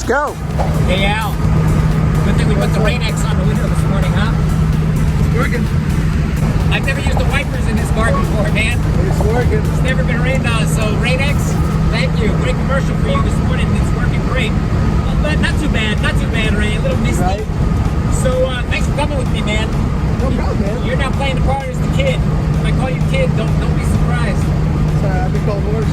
Let's go. Hey, Al. Good thing we put the Rain-X on the window this morning, huh? It's working. I've never used the wipers in this car before, man. It's working. It's never been rained on, so Rain-X, thank you. Great commercial for you this morning. It's working great. But not too bad, Ray. A little misty. Right. So thanks for coming with me, man. No problem, man. You're now playing the part as the kid. If I call you kid, don't be surprised. I've been called worse.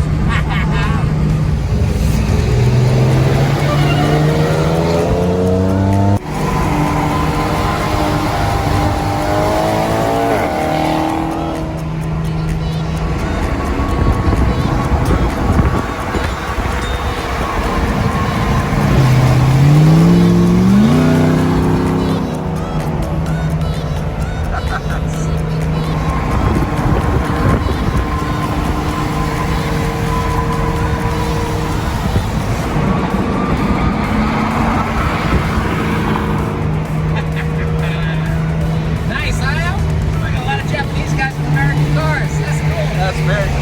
Nice, Al. I got a lot of Japanese guys with American cars. That's cool. That's very cool.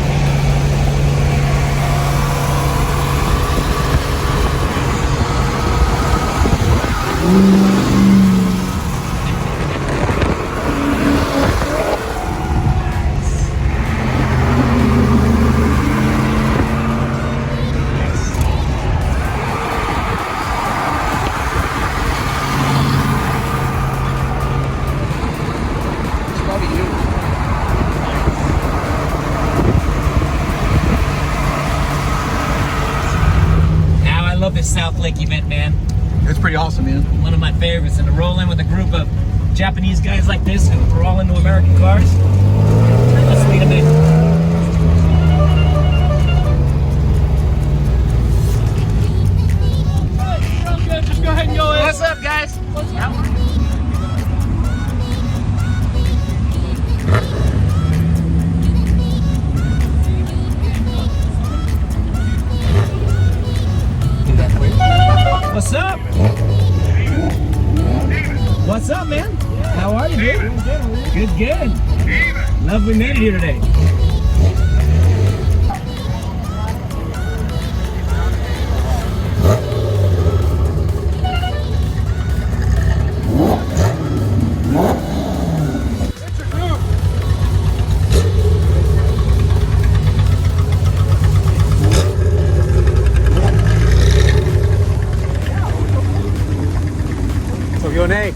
It's probably you. Al, I love this South Lake event, man. It's pretty awesome, man. One of my favorites. And to roll in with a group of Japanese guys like this who are all into American cars. That's sweet of me. Just go ahead and go in. What's up, guys? What's up? What's up, man? How are you, dude? Good. Love we made it here today. So your name?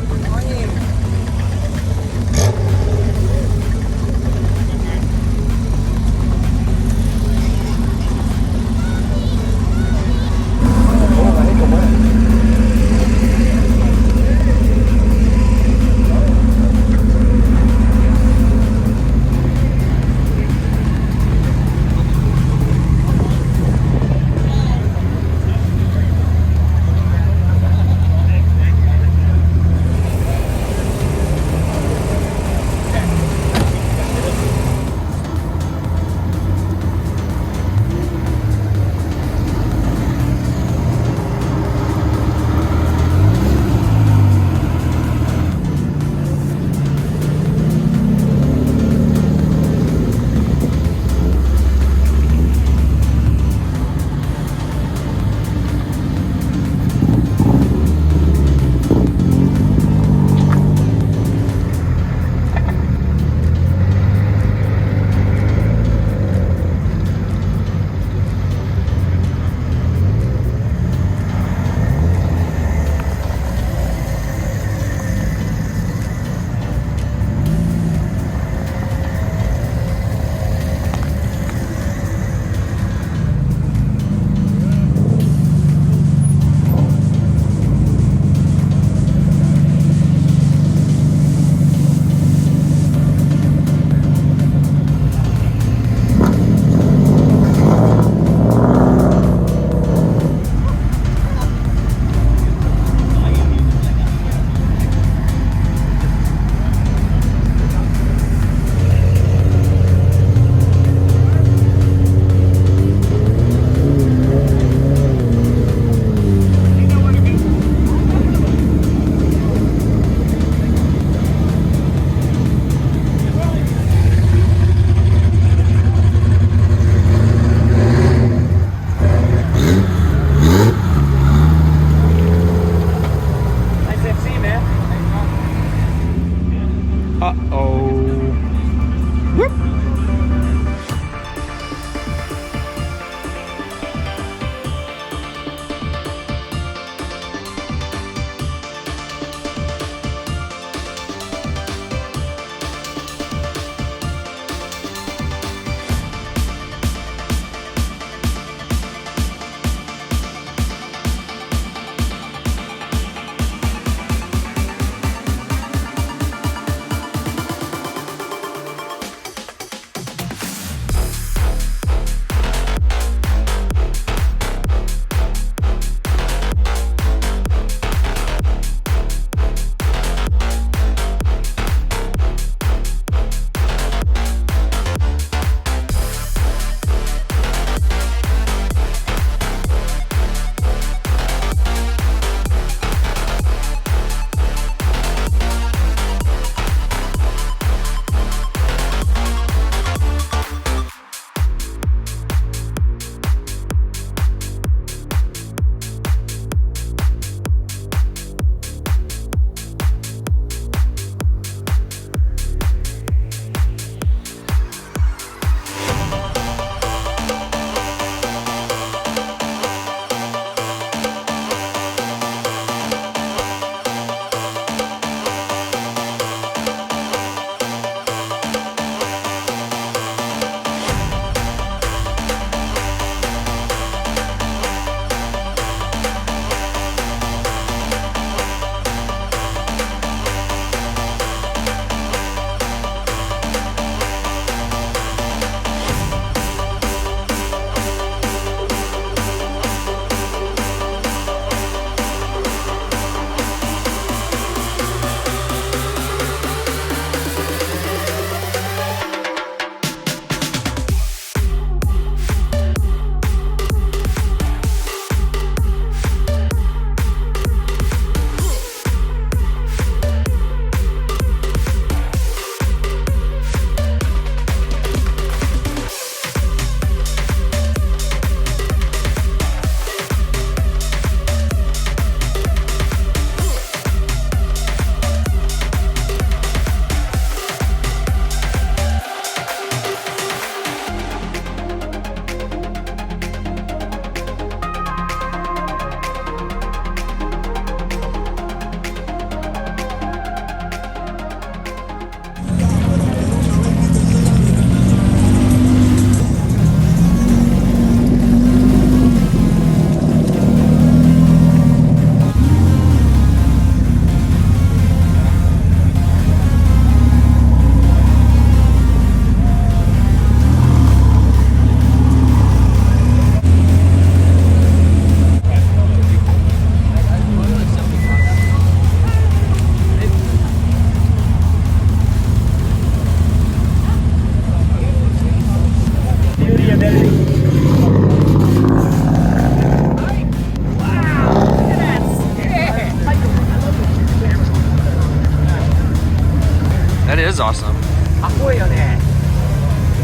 awesome. かっこいいよね。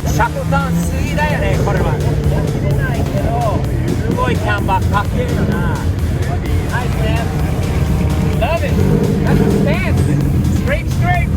シャコタン水だよね、これは。切れないけど、すごいキャンバーかっけえよな。ナイスね。Love it. That's the stance. Straight, straight.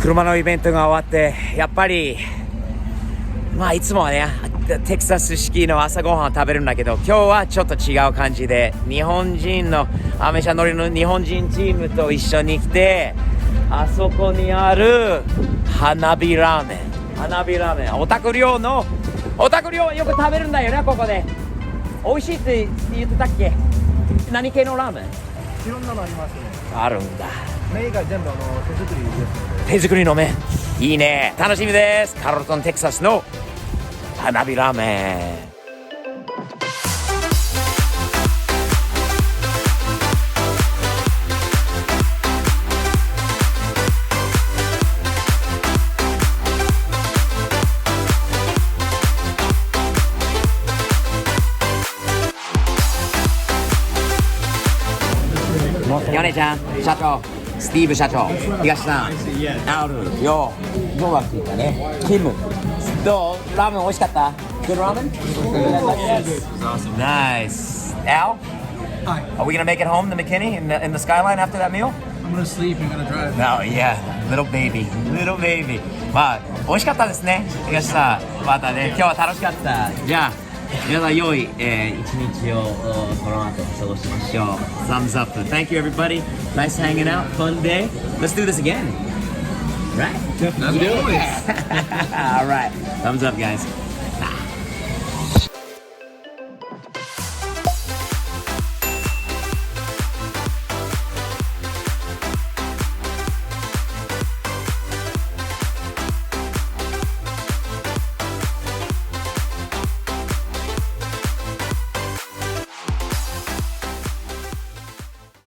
車のイベントが終わってやっぱりまあいつもはねテキサス式の朝ごはんを食べるんだけど今日はちょっと違う感じで日本人のアメ車乗りの日本人チームと一緒に来てあそこにある花火ラーメンお宅寮はよく食べるんだよねここで美味しいって言ってたっけ何系のラーメンいろんなのありますね。あるんだ麺が全部手作りですので。手作りの麺いいね楽しみですカロルトンテキサスの花火ラーメン米ちゃん社長スティーブ社長東さんアウルよどうだって言ったねキムどうラーメン美味しかった Good ramen? Nice Al? Hi. Are we gonna make it home to McKinney in the skyline after that meal? I'm gonna sleep and gonna drive. No, yeah, little baby まあ美味しかったですね東さんまたね今日は楽しかったじゃあ皆さん良い、一日をこの後過ごしましょう Thumbs up Thank you everybody Nice hanging out Fun day Let's do this again Right? Let's do it. Alright Thumbs up guys